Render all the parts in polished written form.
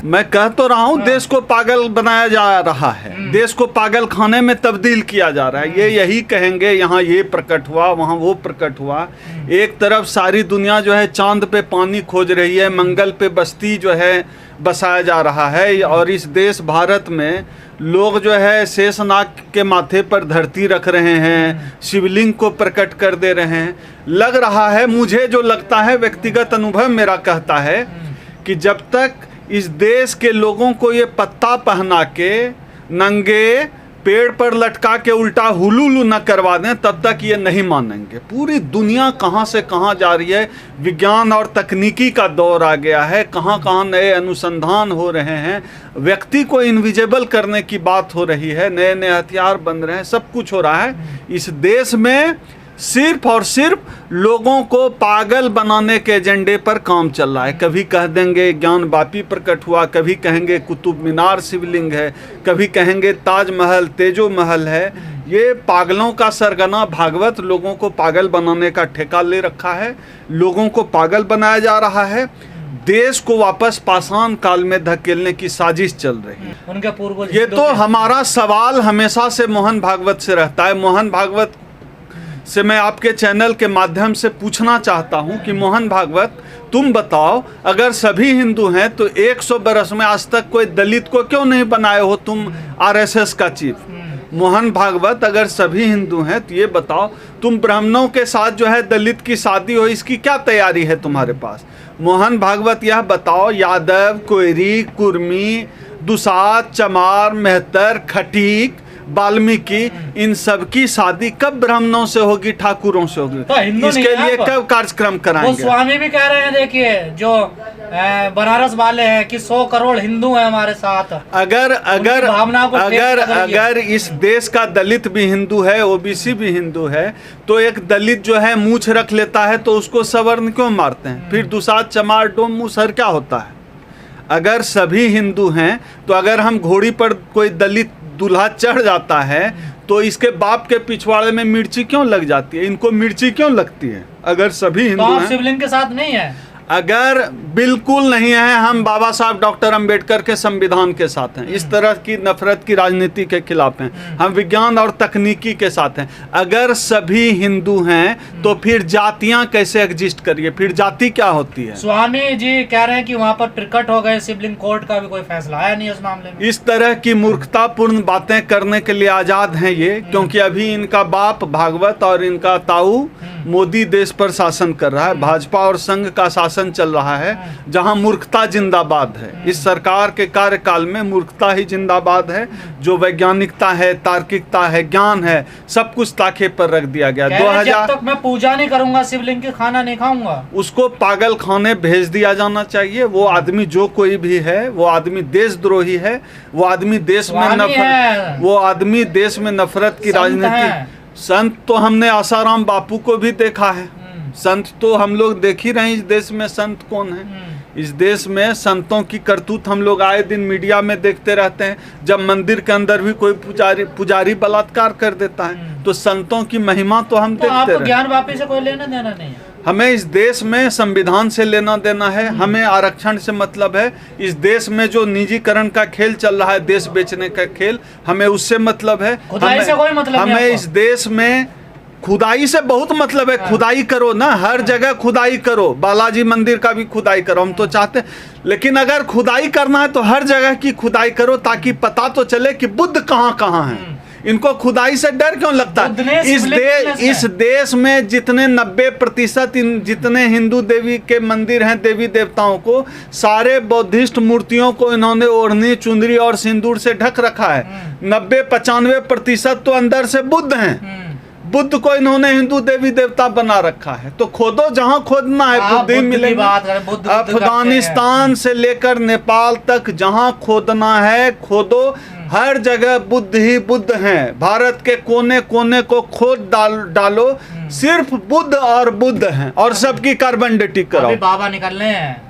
मैं कह तो रहा हूँ देश को पागल बनाया जा रहा है, देश को पागल खाने में तब्दील किया जा रहा है। ये यही कहेंगे यहाँ ये प्रकट हुआ, वहाँ वो प्रकट हुआ। एक तरफ सारी दुनिया जो है चांद पे पानी खोज रही है, मंगल पे बस्ती जो है बसाया जा रहा है, और इस देश भारत में लोग जो है शेषनाग के माथे पर धरती रख रहे हैं, शिवलिंग को प्रकट कर दे रहे हैं। लग रहा है, मुझे जो लगता है, व्यक्तिगत अनुभव मेरा कहता है कि जब तक इस देश के लोगों को ये पत्ता पहना के नंगे पेड़ पर लटका के उल्टा हुलूलू न करवा दें, तब तक ये नहीं मानेंगे। पूरी दुनिया कहाँ से कहाँ जा रही है, विज्ञान और तकनीकी का दौर आ गया है, कहाँ कहाँ नए अनुसंधान हो रहे हैं, व्यक्ति को इनविजिबल करने की बात हो रही है, नए नए हथियार बन रहे हैं, सब कुछ हो रहा है। इस देश में सिर्फ और सिर्फ लोगों को पागल बनाने के एजेंडे पर काम चल रहा है। कभी कह देंगे ज्ञान वापी प्रकट हुआ, कभी कहेंगे कुतुब मीनार शिवलिंग है, कभी कहेंगे ताजमहल तेजो महल है। ये पागलों का सरगना भागवत लोगों को पागल बनाने का ठेका ले रखा है, लोगों को पागल बनाया जा रहा है, देश को वापस पाषाण काल में धकेलने की साजिश चल रही है। उनके पूर्वज ये तो हमारा सवाल हमेशा से मोहन भागवत से रहता है। मोहन भागवत से मैं आपके चैनल के माध्यम से पूछना चाहता हूं कि मोहन भागवत, तुम बताओ, अगर सभी हिंदू हैं तो 100 बरस में आज तक कोई दलित को क्यों नहीं बनाए हो तुम आरएसएस का चीफ? मोहन भागवत, अगर सभी हिंदू हैं तो ये बताओ, तुम ब्राह्मणों के साथ जो है दलित की शादी हो, इसकी क्या तैयारी है तुम्हारे पास? मोहन भागवत यह बताओ, यादव, कोयरी, कुर्मी, दुसाद, चमार, मेहतर, खटीक, वाल्मीकि, इन सब की शादी कब ब्राह्मणों से होगी, ठाकुरों से होगी? तो इसके लिए कब कार्यक्रम कराएंगे? वो स्वामी भी कह रहे हैं, देखिए जो बनारस वाले हैं कि 100 करोड़ हिंदू हैं हमारे साथ। अगर इस देश का दलित भी हिंदू है, ओबीसी भी हिंदू है, तो एक दलित जो है मूछ रख लेता है तो उसको सवर्ण क्यों मारते हैं? फिर दुसाद, चमार, डोम, मुसहर क्या होता है? अगर सभी हिंदू हैं तो अगर हम घोड़ी पर कोई दलित दूल्हा चढ़ जाता है तो इसके बाप के पिछवाड़े में मिर्ची क्यों लग जाती है? इनको मिर्ची क्यों लगती है? अगर सभी हिंदू हैं, शिवलिंग के साथ नहीं है, अगर बिल्कुल नहीं है, हम बाबा साहब डॉक्टर अंबेडकर के संविधान के साथ हैं, इस तरह की नफरत की राजनीति के खिलाफ हैं, हम विज्ञान और तकनीकी के साथ हैं। अगर सभी हिंदू हैं तो फिर जातियां कैसे एग्जिस्ट करिए? फिर जाति क्या होती है? स्वामी जी कह रहे हैं कि वहां पर प्रकट हो गए, शिवलिंग कोर्ट का भी कोई फैसला आया नहीं उस मामले में। इस तरह की मूर्खतापूर्ण बातें करने के लिए आजाद हैं ये, क्योंकि अभी इनका बाप भागवत और इनका ताऊ मोदी देश पर शासन कर रहा है, भाजपा और संघ का शासन चल रहा है, जहां मूर्खता जिंदाबाद है। इस सरकार के कार्यकाल में मूर्खता ही जिंदाबाद है। जो वैज्ञानिकता है, तार्किकता है, ज्ञान है, सब कुछ ताखे पर रख दिया गया। 2000 तक मैं पूजा नहीं करूंगा शिवलिंग की, खाना नहीं खाऊंगा, उसको पागल खाने भेज दिया जाना चाहिए। वो आदमी जो कोई भी है, वो आदमी देशद्रोही है, वो आदमी देश में नफरत, वो आदमी देश में नफरत की राजनीति। संत तो हमने आसाराम बापू को भी देखा है, संत तो हम लोग देख ही रहे हैं। इस देश में संत कौन है? इस देश में संतों की करतूत हम लोग आए दिन मीडिया में देखते रहते हैं। जब मंदिर के अंदर भी कोई पुजारी बलात्कार कर देता है तो संतों की महिमा तो हम देखते रहते हैं। ज्ञान वापी से कोई लेना देना नहीं है। हमें इस देश में संविधान से लेना देना है, हमें आरक्षण से मतलब है। इस देश में जो निजीकरण का खेल चल रहा है, देश बेचने का खेल, हमें उससे मतलब है। खुदाई से कोई मतलब नहीं। हमें इस देश में खुदाई से बहुत मतलब है। खुदाई करो ना, हर जगह खुदाई करो, बालाजी मंदिर का भी खुदाई करो, हम तो चाहते हैं। लेकिन अगर खुदाई करना है तो हर जगह की खुदाई करो, ताकि पता तो चले कि बुद्ध कहाँ कहाँ है। इनको खुदाई से डर क्यों लगता है? इस देश में जितने 90% जितने हिंदू देवी के मंदिर हैं, देवी देवताओं को, सारे बौद्धिस्ट मूर्तियों को इन्होंने ओढ़नी, चुंदरी और सिंदूर से ढक रखा है। 90-95% तो अंदर से बुद्ध हैं। बुद्ध को इन्होंने हिंदू देवी देवता बना रखा है। तो खोदो, जहां खोदना है बुद्ध मिलेगी। अफगानिस्तान से लेकर नेपाल तक जहां खोदना है खोदो, हर जगह बुद्ध ही बुद्ध हैं। भारत के कोने कोने को खोद डालो, सिर्फ बुद्ध और बुद्ध हैं, और सबकी कार्बन डेटिंग कराओ। अभी बाबा निकलने हैं,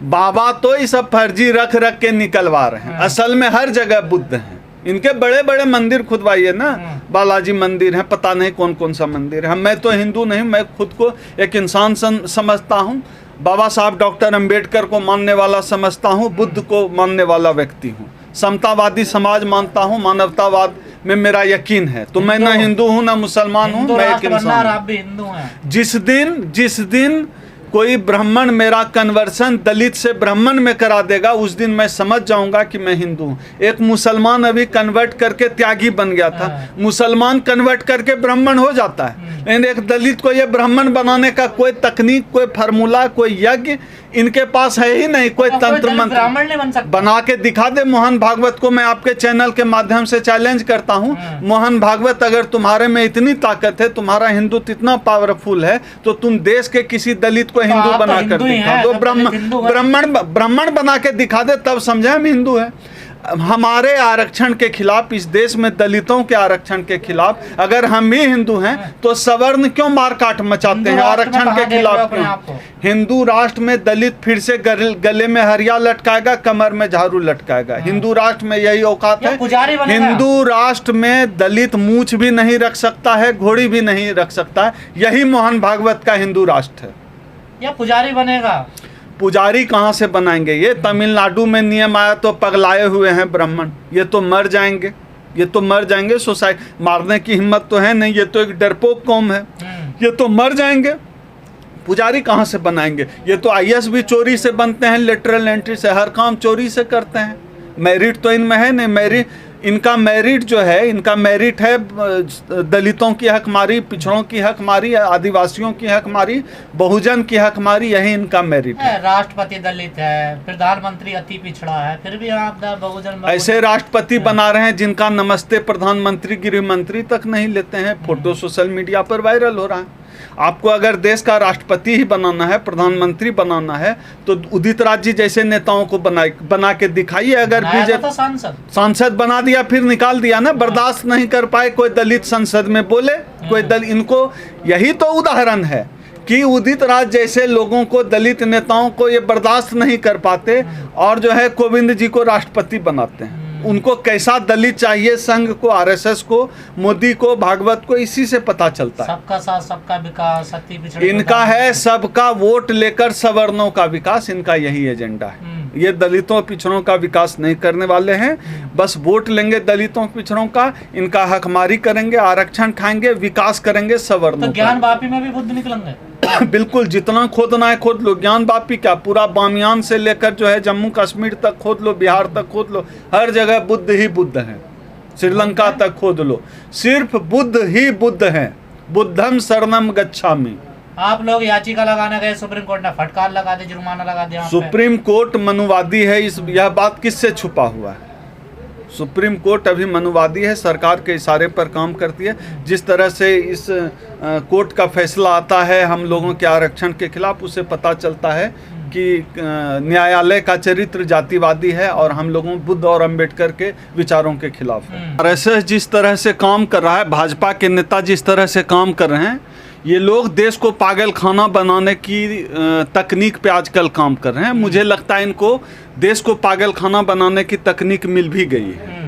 बाबा तो ये सब फर्जी रख के निकलवा रहे हैं। असल में हर जगह बुद्ध हैं। इनके बड़े बड़े मंदिर खुदवाइए ना, बालाजी मंदिर है, पता नहीं कौन कौन सा मंदिर है। मैं तो हिंदू नहीं, मैं खुद को एक इंसान समझता हूँ, बाबा साहब डॉक्टर अंबेडकर को मानने वाला समझता हूँ, बुद्ध को मानने वाला व्यक्ति हूँ, समतावादी समाज मानता हूँ, मानवतावाद में मेरा यकीन है। तो मैं ना हिंदू हूँ ना मुसलमान हूँ, मैं एक इंसान हूँ। आप भी हिंदू हैं। जिस दिन कोई ब्राह्मण मेरा कन्वर्सन दलित से ब्राह्मण में करा देगा, उस दिन मैं समझ जाऊंगा कि मैं हिंदू हूँ। एक मुसलमान अभी कन्वर्ट करके त्यागी बन गया था, मुसलमान कन्वर्ट करके ब्राह्मण हो जाता है, लेकिन एक दलित को ये ब्राह्मण बनाने का कोई तकनीक, कोई फार्मूला, कोई यज्ञ इनके पास है ही नहीं, कोई तंत्र मंत्र ब्राह्मण नहीं बन सकता। बना के दिखा दे। मोहन भागवत को मैं आपके चैनल के माध्यम से चैलेंज करता हूँ, मोहन भागवत अगर तुम्हारे में इतनी ताकत है, तुम्हारा हिंदुत्व इतना पावरफुल है, तो तुम देश के किसी दलित को हिंदू बना कर दिखा दो, ब्राह्मण बना के दिखा दे, तब समझे हम हिंदू है। हमारे आरक्षण के खिलाफ, इस देश में दलितों के आरक्षण के खिलाफ अगर हम ही हिंदू हैं तो सवर्ण क्यों मारकाट मचाते हैं आरक्षण के खिलाफ क्यों? हिंदू राष्ट्र में दलित फिर से गले में हरिया लटकाएगा, कमर में झाड़ू लटकाएगा। हिंदू राष्ट्र में यही औकात है। हिंदू राष्ट्र में दलित मूछ भी नहीं रख सकता है, घोड़ी भी नहीं रख सकता है। यही मोहन भागवत का हिंदू राष्ट्र है। या पुजारी बनेगा? पुजारी कहाँ से बनाएंगे? ये तमिलनाडु में नियम आया तो पगलाए हुए हैं ब्राह्मण, ये तो मर जाएंगे, ये तो मर जाएंगे। सोसाइटी मारने की हिम्मत तो है नहीं, ये तो एक डरपोक कौम है, ये तो मर जाएंगे। पुजारी कहाँ से बनाएंगे? ये तो आईएएस भी चोरी से बनते हैं, लेटरल एंट्री से, हर काम चोरी से करते हैं। मेरिट तो इनमें है नहीं। इनका मेरिट जो है, इनका मेरिट है दलितों की हकमारी, पिछड़ों की हकमारी, आदिवासियों की हकमारी, बहुजन की हकमारी, यही इनका मेरिट है। राष्ट्रपति दलित है, प्रधानमंत्री अति पिछड़ा है, फिर भी आप बहुजन ऐसे राष्ट्रपति बना रहे हैं जिनका नमस्ते प्रधानमंत्री, गृह मंत्री तक नहीं लेते हैं। फोटो सोशल मीडिया पर वायरल हो रहा है। आपको अगर देश का राष्ट्रपति ही बनाना है, प्रधानमंत्री बनाना है, तो उदित राज जी जैसे नेताओं को बना के दिखाइए। अगर बीजेपी सांसद बना दिया, फिर निकाल दिया ना, बर्दाश्त नहीं कर पाए कोई दलित संसद में बोले, कोई इनको यही तो उदाहरण है कि उदित राज जैसे लोगों को, दलित नेताओं को ये बर्दाश्त नहीं कर पाते और जो है कोविंद जी को राष्ट्रपति बनाते हैं। उनको कैसा दलित चाहिए, संघ को, आरएसएस को, मोदी को, भागवत को, इसी से पता चलता है। सबका साथ सबका विकास, अति पिछड़े इनका है सबका वोट लेकर सवर्णों का विकास, इनका यही एजेंडा है। ये दलितों पिछड़ों का विकास नहीं करने वाले हैं, बस वोट लेंगे दलितों पिछड़ों का, इनका हकमारी करेंगे, आरक्षण खाएंगे, विकास करेंगे सवर्णों तो ज्ञान वापी में भी बुद्ध निकलेंगे। बिल्कुल, जितना खोदना है खोद लो। ज्ञान वापी क्या, पूरा बामियान से लेकर जो है जम्मू कश्मीर तक खोद लो, बिहार तक खोद लो, हर जगह बुद्ध ही बुद्ध हैं। श्रीलंका तक खोद लो, सिर्फ बुद्ध ही बुद्ध हैं। बुद्धम शरणम गच्छामि। आप लोग याचिका लगाने गए, सुप्रीम कोर्ट ने फटकार लगा दी, जुर्माना लगा दिया। सुप्रीम कोर्ट मनुवादी है, यह बात किससे छुपा हुआ है? सुप्रीम कोर्ट अभी मनुवादी है, सरकार के इशारे पर काम करती है। जिस तरह से इस कोर्ट का फैसला आता है हम लोगों के आरक्षण के खिलाफ, उससे पता चलता है कि न्यायालय का चरित्र जातिवादी है और हम लोगों बुद्ध और अंबेडकर के विचारों के खिलाफ है। आरएसएस जिस तरह से काम कर रहा है, भाजपा के नेता जिस तरह से काम कर रहे हैं, ये लोग देश को पागल खाना बनाने की तकनीक पे आजकल काम कर रहे हैं। मुझे लगता है इनको देश को पागल खाना बनाने की तकनीक मिल भी गई है।